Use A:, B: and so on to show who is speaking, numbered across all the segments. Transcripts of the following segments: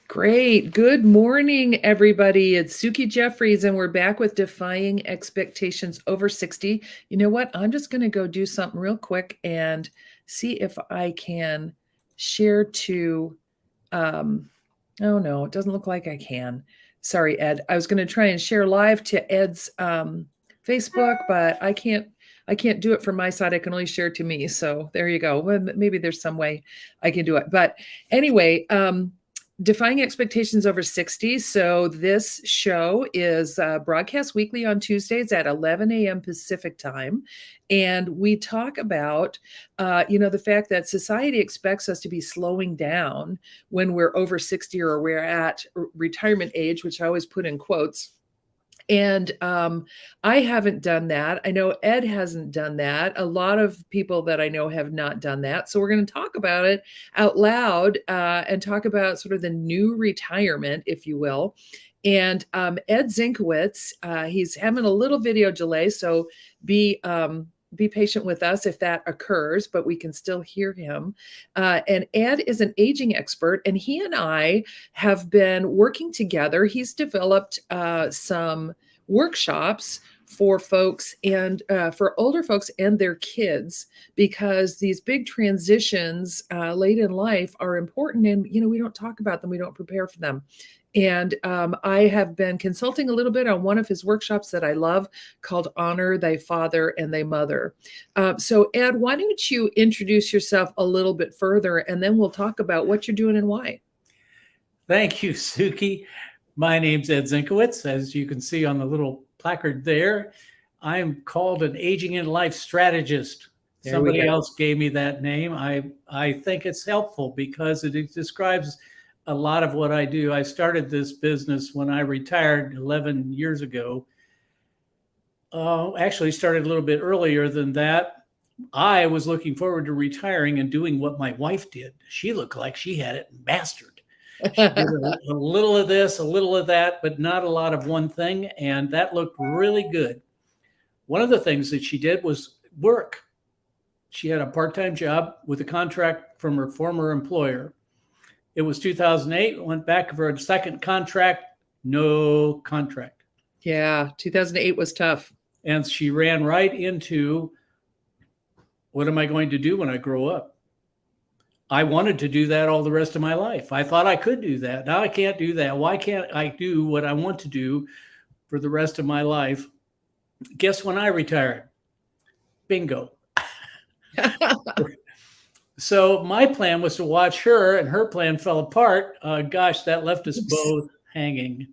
A: Great. Good morning, everybody. It's Suki Jeffries, and we're back with Defying Expectations Over 60. You know what? I'm just going to go do something real quick and see if I can share to. Oh, no, it doesn't look like I can. Sorry, Ed. I was going to try and share live to Ed's Facebook, but I can't. I can't do it from my side. I can only share to me. So there you go. Well, maybe there's some way I can do it. But anyway, Defying Expectations Over 60. So this show is broadcast weekly on Tuesdays at 11 a.m. Pacific time. And we talk about, the fact that society expects us to be slowing down when we're over 60 or we're at retirement age, which I always put in quotes. And I haven't done that. I know Ed hasn't done that. A lot of people that I know have not done that. So we're going to talk about it out loud and talk about sort of the new retirement, if you will. And Ed Zinkiewicz, he's having a little video delay, so be patient with us if that occurs, but we can still hear him. And Ed is an aging expert, and he and I have been working together. He's developed some workshops for folks and for older folks and their kids, because these big transitions late in life are important, and we don't talk about them, we don't prepare for them. And I have been consulting a little bit on one of his workshops that I love, called Honor Thy Father and Thy Mother. So Ed, why don't you introduce yourself a little bit further, and then we'll talk about what you're doing and why.
B: Thank you, Suki. My name's Ed Zinkiewicz. As you can see on the little placard there, I'm called an aging in life strategist. Somebody else gave me that name. I think it's helpful because it describes a lot of what I do. I started this business when I retired 11 years ago. Actually started a little bit earlier than that. I was looking forward to retiring and doing what my wife did. She looked like she had it mastered. She did a little of this, a little of that, but not a lot of one thing. And that looked really good. One of the things that she did was work. She had a part-time job with a contract from her former employer. It was 2008, went back for a second contract, no contract.
A: Yeah, 2008 was tough.
B: And she ran right into, what am I going to do when I grow up? I wanted to do that all the rest of my life. I thought I could do that. Now I can't do that. Why can't I do what I want to do for the rest of my life? Guess when I retired? Bingo. So my plan was to watch her, and her plan fell apart. Gosh, that left us both hanging.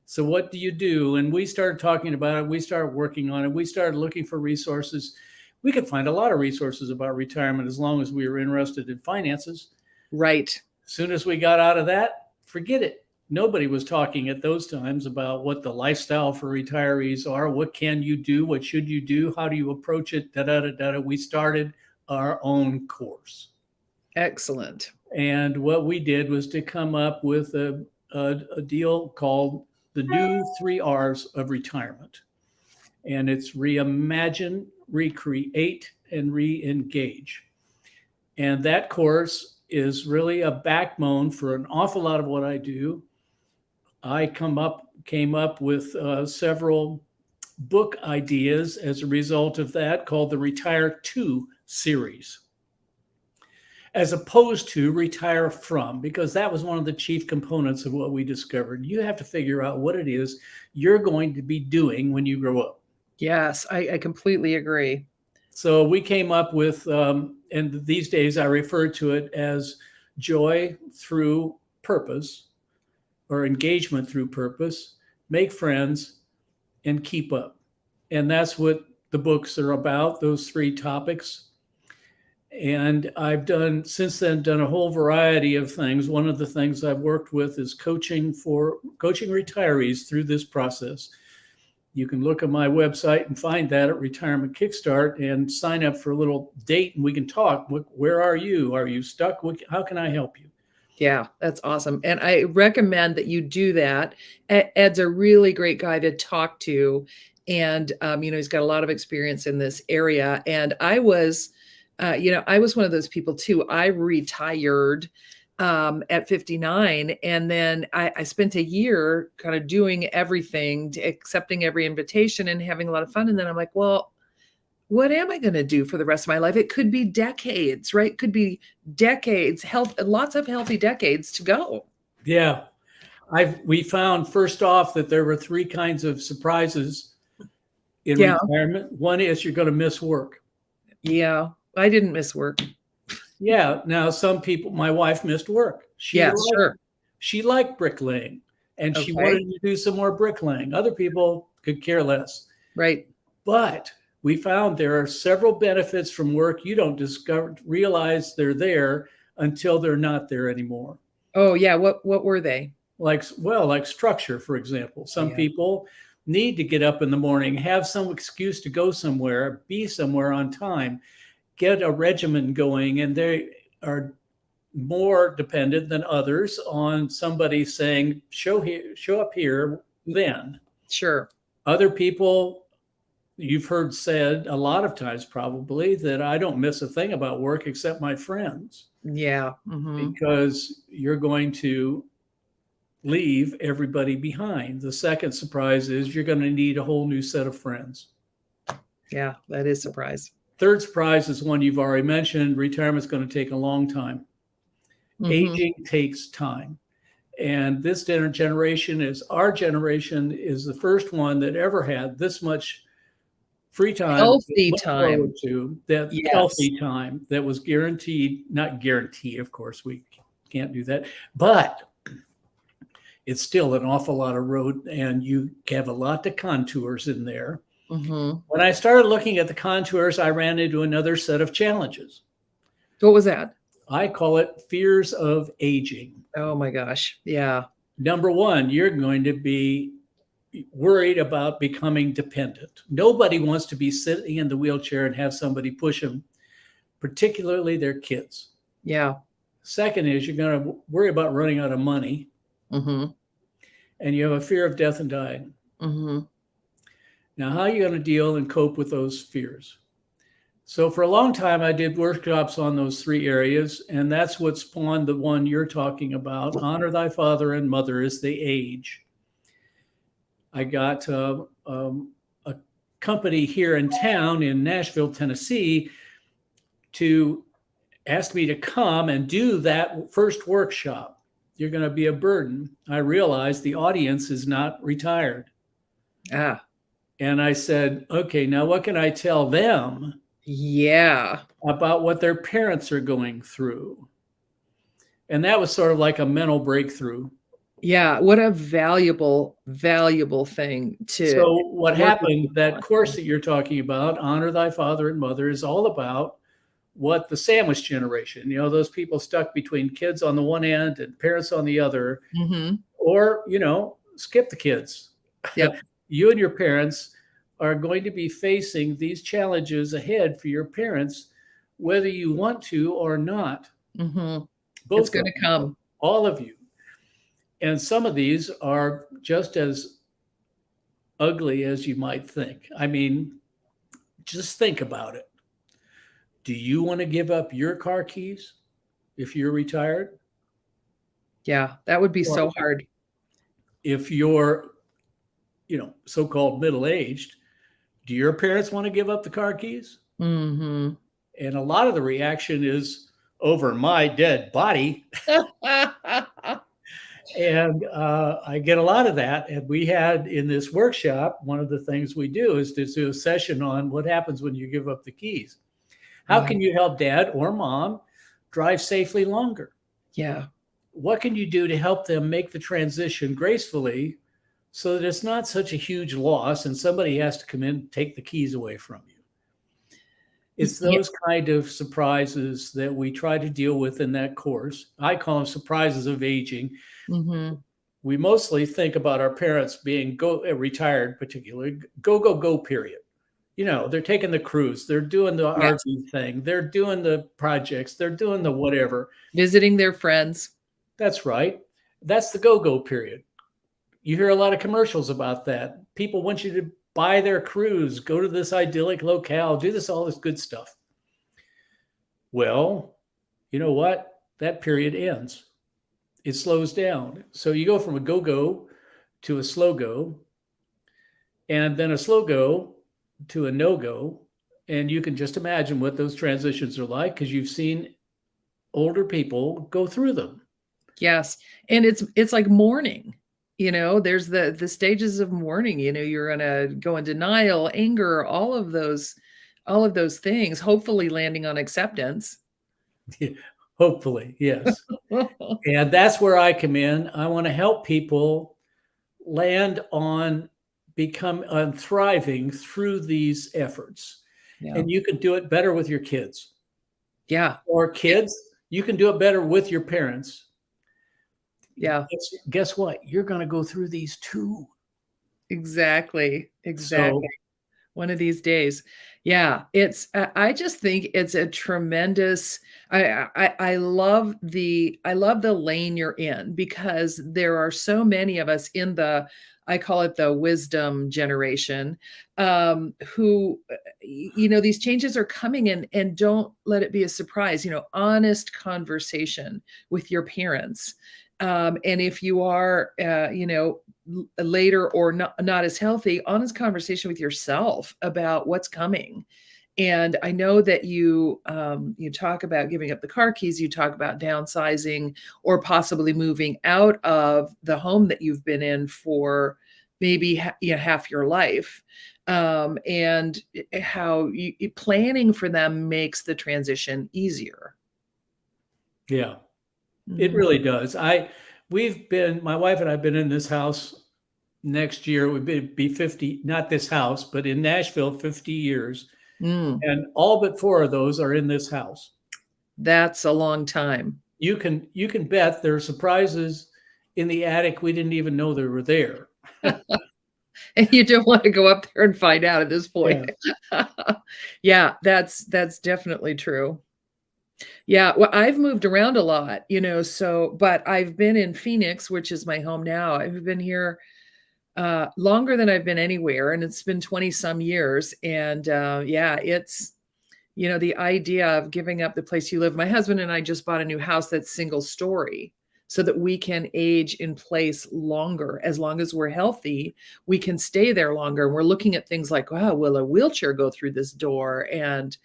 B: So what do you do? And we started talking about it. We started working on it. We started looking for resources. We could find a lot of resources about retirement as long as we were interested in finances.
A: Right.
B: As soon as we got out of that, forget it. Nobody was talking at those times about what the lifestyle for retirees are. What can you do? What should you do? How do you approach it? We started our own course.
A: Excellent.
B: And what we did was to come up with a deal called the new 3 R's of retirement. And it's reimagine, recreate, and re-engage. And that course is really a backbone for an awful lot of what I do. I came up with several book ideas as a result of that, called the Retire To series, as opposed to retire from, because that was one of the chief components of what we discovered. You have to figure out what it is you're going to be doing when you grow up.
A: Yes, I completely agree.
B: So we came up with, and these days I refer to it as joy through purpose, or engagement through purpose, make friends, and keep up. And that's what the books are about, those 3 topics. And I've since then done a whole variety of things. One of the things I've worked with is coaching retirees through this process. You can look at my website and find that at Retirement Kickstart and sign up for a little date, and we can talk. Where are you? Are you stuck? How can I help you?
A: Yeah, that's awesome. And I recommend that you do that. Ed's a really great guy to talk to. And, he's got a lot of experience in this area. And I was one of those people too. I retired at 59. And then I spent a year kind of doing everything, accepting every invitation and having a lot of fun. And then I'm like, well, what am I going to do for the rest of my life? It could be decades, right? It could be decades, lots of healthy decades to go.
B: Yeah. We found first off that there were three kinds of surprises in retirement. One is you're going to miss work.
A: Yeah. I didn't miss work.
B: Yeah. Now, some people, my wife missed work. She liked bricklaying and she wanted to do some more bricklaying. Other people could care less.
A: Right.
B: But we found there are several benefits from work you don't realize they're there until they're not there anymore.
A: Oh, yeah. What were they?
B: Like structure, for example. Some people need to get up in the morning, have some excuse to go somewhere, be somewhere on time, get a regimen going, and they are more dependent than others on somebody saying, show up here then.
A: Sure.
B: Other people, you've heard said a lot of times probably that I don't miss a thing about work except my friends.
A: Yeah.
B: Because you're going to leave everybody behind. The second surprise is you're going to need a whole new set of friends.
A: Yeah, that is a surprise.
B: Third surprise is one you've already mentioned. Retirement's going to take a long time. Aging takes time. And this generation is the first one that ever had this much free time,
A: healthy time
B: that was guaranteed, not guaranteed, of course, we can't do that, but it's still an awful lot of road and you have a lot of contours in there. When I started looking at the contours, I ran into another set of challenges.
A: What was that?
B: I call it fears of aging.
A: Oh my gosh. Yeah.
B: Number one, you're going to be worried about becoming dependent. Nobody wants to be sitting in the wheelchair and have somebody push them, particularly their kids.
A: Yeah.
B: Second is you're going to worry about running out of money. And you have a fear of death and dying. Now, how are you going to deal and cope with those fears? So for a long time, I did workshops on those three areas, and that's what spawned the one you're talking about, honor thy father and mother as they age. I got a company here in town in Nashville, Tennessee, to ask me to come and do that first workshop. You're going to be a burden. I realized the audience is not retired. And I said, okay, now what can I tell them? About what their parents are going through. And that was sort of like a mental breakthrough.
A: Yeah. What a valuable thing to.
B: So what happened, that course that you're talking about, Honor Thy Father and Mother, is all about what the sandwich generation, those people stuck between kids on the one end and parents on the other, or, skip the kids. You and your parents are going to be facing these challenges ahead for your parents, whether you want to or not.
A: Both it's going to come.
B: All of you. And some of these are just as ugly as you might think. I mean, just think about it. Do you want to give up your car keys if you're retired?
A: Yeah, that would be so hard.
B: If you're, so-called middle-aged, do your parents want to give up the car keys? And a lot of the reaction is over my dead body. And I get a lot of that. And we had in this workshop, one of the things we do is to do a session on what happens when you give up the keys. How can you help dad or mom drive safely longer?
A: Yeah.
B: What can you do to help them make the transition gracefully so that it's not such a huge loss and somebody has to come in and take the keys away from you? It's those kind of surprises that we try to deal with in that course. I call them surprises of aging. We mostly think about our parents being retired, particularly go period. They're taking the cruise, they're doing the RV thing, they're doing the projects, they're doing the whatever.
A: Visiting their friends.
B: That's right. That's the go period. You hear a lot of commercials about that. People want you to buy their cruise, go to this idyllic locale, do all this good stuff. Well, you know what? That period ends. it slows down. So you go from a go-go to a slow go, and then a slow go to a no-go. And you can just imagine what those transitions are like because you've seen older people go through them.
A: Yes. And it's like mourning. There's the stages of mourning. You're gonna go in denial, anger, all of those things, hopefully landing on acceptance.
B: Hopefully, yes. And that's where I come in. I want to help people land on on thriving through these efforts.
A: Yeah.
B: And you can do it better with your kids.
A: Yeah.
B: Or kids, you can do it better with your parents.
A: Yeah.
B: Guess what? You're going to go through these too.
A: Exactly.
B: So
A: Exactly. One of these days. Yeah, I just think it's a tremendous. I love the lane you're in, because there are so many of us in I call it the wisdom generation, who, these changes are coming in, and don't let it be a surprise. Honest conversation with your parents. And if you are, later or not as healthy, honest conversation with yourself about what's coming. And I know that you talk about giving up the car keys, you talk about downsizing, or possibly moving out of the home that you've been in for maybe half your life, and how planning for them makes the transition easier.
B: yeah, it
A: Mhm.
B: really does. My wife and I have been in this house. Next year would be 50, not this house, but in Nashville, 50 years.
A: Mm,
B: And all but 4 of those are in this house.
A: that's a long time.
B: You can bet there are surprises in the attic we didn't even know they were there.
A: And you don't want to go up there and find out at this point.
B: Yeah.
A: Yeah, that's definitely true. Yeah, well, I've moved around a lot, but I've been in Phoenix, which is my home now. I've been here longer than I've been anywhere, and it's been 20 some years. And yeah, it's the idea of giving up the place you live. My husband and I just bought a new house that's single story, so that we can age in place longer. As long as we're healthy, we can stay there longer. And we're looking at things like, wow, will a wheelchair go through this door? And,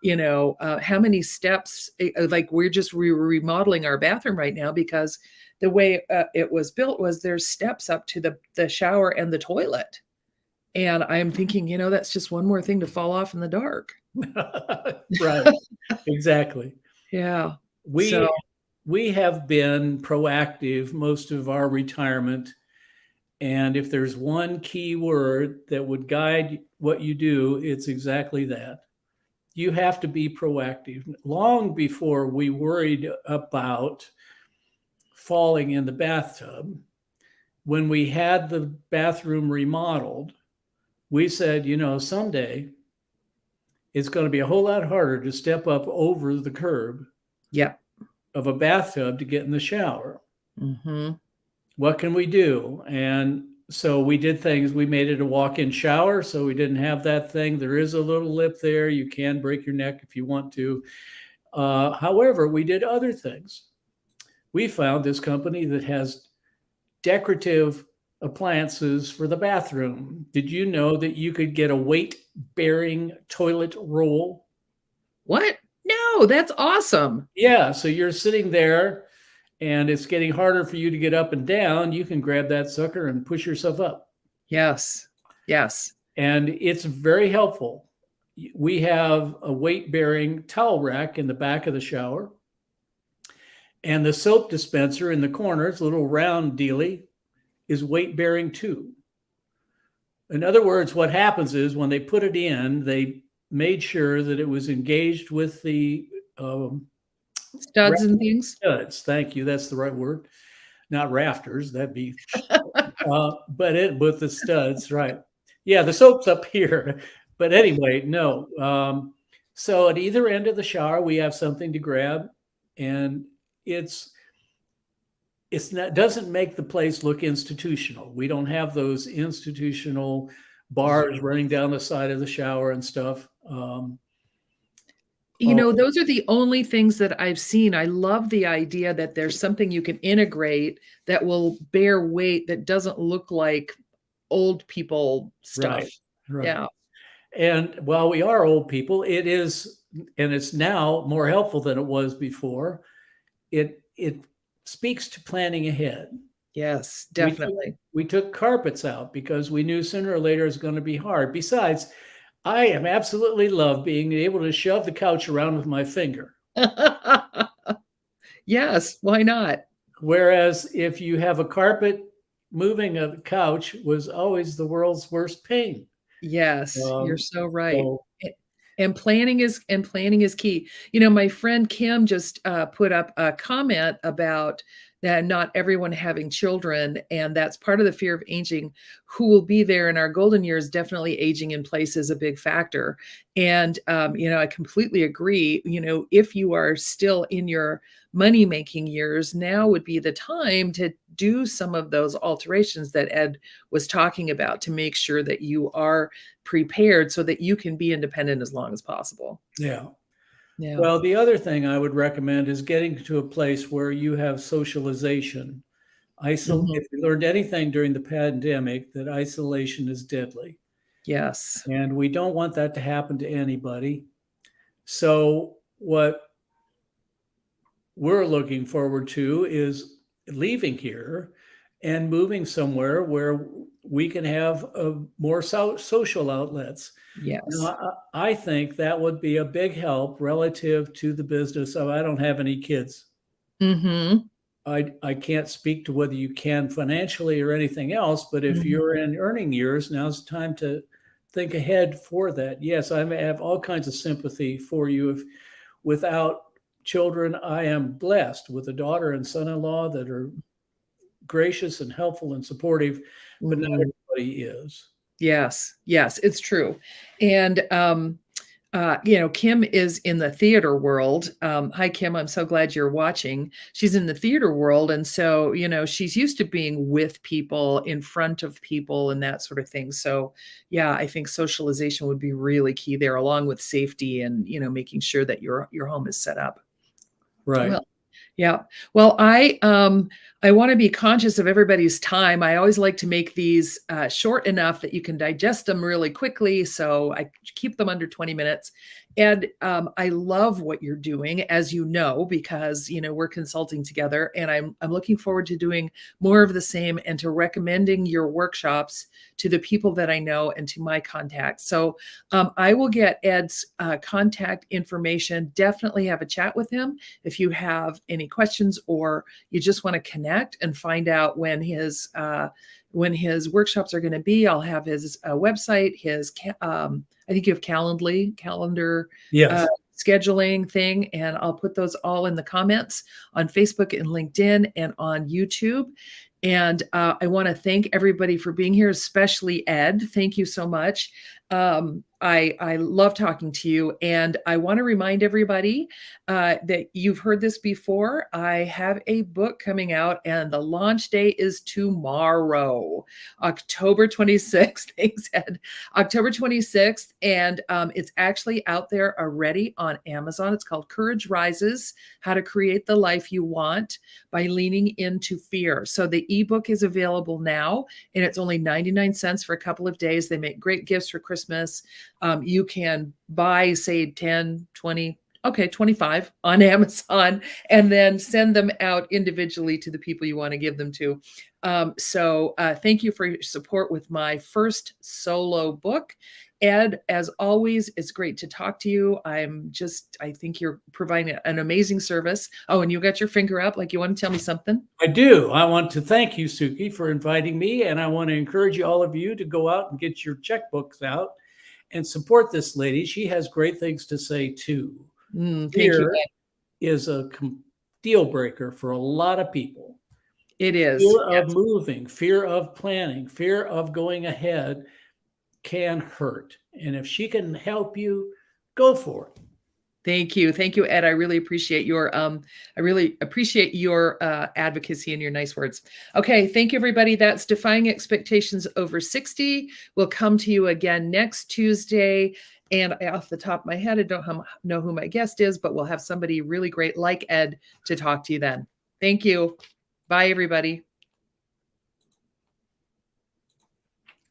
A: how many steps, like we're remodeling our bathroom right now, because the way it was built was there's steps up to the shower and the toilet. And I'm thinking, that's just one more thing to fall off in the dark.
B: Right. Exactly.
A: Yeah. So,
B: We have been proactive most of our retirement. And if there's one key word that would guide what you do, it's exactly that. You have to be proactive. Long before we worried about falling in the bathtub, when we had the bathroom remodeled, we said, someday it's going to be a whole lot harder to step up over the curb
A: yeah.
B: of a bathtub to get in the shower.
A: Hmm.
B: What can we do? And so we did things. We made it a walk-in shower, so we didn't have that thing. There is a little lip there. You can break your neck if you want to. However, we did other things. We found this company that has decorative appliances for the bathroom. Did you know that you could get a weight-bearing toilet roll?
A: What? No, that's awesome.
B: Yeah, so you're sitting there and it's getting harder for you to get up and down. You can grab that sucker and push yourself up.
A: Yes. Yes.
B: And it's very helpful. We have a weight-bearing towel rack in the back of the shower. And the soap dispenser in the corners, little round dealy, is weight-bearing too. In other words, what happens is when they put it in, they made sure that it was engaged with the
A: Studs and things.
B: studs. Thank you. That's the right word. Not rafters. That'd be, but the studs, right? Yeah, the soap's up here. But anyway, no. So at either end of the shower, we have something to grab, and it's not doesn't make the place look institutional. We don't have those institutional bars running down the side of the shower and stuff. Oh,
A: Those are the only things that I've seen. I love the idea that there's something you can integrate that will bear weight that doesn't look like old people stuff.
B: right, right.
A: Yeah.
B: And while we are old people, it is, and it's now more helpful than it was before. It speaks to planning ahead.
A: Yes,
B: We took
A: definitely.
B: we took carpets out because we knew sooner or later it's going to be hard. Besides, I am absolutely love being able to shove the couch around with my finger.
A: Yes, why not?
B: Whereas if you have a carpet, moving a couch was always the world's worst pain.
A: Yes, you're
B: Um,
A: so right.
B: so
A: And planning is key. My friend Kim just put up a comment about that not everyone having children, and that's part of the fear of aging. Who will be there in our golden years? Definitely aging in place is a big factor. And I completely agree. If you are still in your money making years, now would be the time to do some of those alterations that Ed was talking about to make sure that you are prepared so that you can be independent as long as possible.
B: yeah.
A: Yeah.
B: Well, the other thing I would recommend is getting to a place where you have socialization.
A: Mhm.
B: If you learned anything during the pandemic, that isolation is deadly.
A: Yes.
B: And we don't want that to happen to anybody. So, what we're looking forward to is leaving here and moving somewhere where we can have more social outlets.
A: Yes.
B: Now, I think that would be a big help relative to the business of I don't have any kids.
A: Mhm.
B: I can't speak to whether you can financially or anything else, but if
A: Mhm.
B: you're in earning years, now's the time to think ahead for that. Yes, I may have all kinds of sympathy for you. If without children, I am blessed with a daughter and son-in-law that are gracious and helpful and supportive, but not
A: Mhm.
B: everybody is.
A: Yes. Yes, it's true. And Kim is in the theater world. Hi, Kim. I'm so glad you're watching. She's in the theater world. And so, she's used to being with people, in front of people, and that sort of thing. So, yeah, I think socialization would be really key there, along with safety and, making sure that your home is set up.
B: Right.
A: Well, yeah. Well, I want to be conscious of everybody's time. I always like to make these short enough that you can digest them really quickly. So I keep them under 20 minutes. And I love what you're doing, as you know, because we're consulting together, and I'm looking forward to doing more of the same and to recommending your workshops to the people that I know and to my contacts. So I will get Ed's contact information. Definitely have a chat with him if you have any questions or you just want to connect and find out when his workshops are going to be. I'll have his website, I think you have calendar uh,
B: Yes.
A: scheduling thing, and I'll put those all in the comments on Facebook and LinkedIn and on YouTube. And I want to thank everybody for being here, especially Ed. Thank you so much. I love talking to you, and I want to remind everybody that you've heard this before. I have a book coming out, and the launch day is tomorrow, October 26th. Thanks, Ed. October 26th, and it's actually out there already on Amazon. It's called Courage Rises: How to Create the Life You Want by Leaning into Fear. So the ebook is available now, and it's only 99 cents for a couple of days. They make great gifts for Christmas. You can buy, say, 10, 20, okay, 25 on Amazon, and then send them out individually to the people you want to give them to. So thank you for your support with my first solo book. Ed, as always, it's great to talk to you. I think you're providing an amazing service. Oh, and you got your finger up like you want to tell me something?
B: I do. I want to thank you, Suki, for inviting me. And I want to encourage you, all of you, to go out and get your checkbooks out and support this lady. She has great things to say, too.
A: Thank you,
B: Fear
A: Ed.
B: is a deal breaker for a lot of people.
A: It is.
B: Fear of
A: Yes.
B: moving, fear of planning, fear of going ahead can hurt. And if she can help you, go for it.
A: Thank you. Thank you, Ed. I really appreciate your advocacy and your nice words. Okay, thank you, everybody. That's Defying Expectations Over 60. We'll come to you again next Tuesday And off the top of my head, I don't know who my guest is, but we'll have somebody really great like Ed to talk to you then. Thank you. Bye, everybody.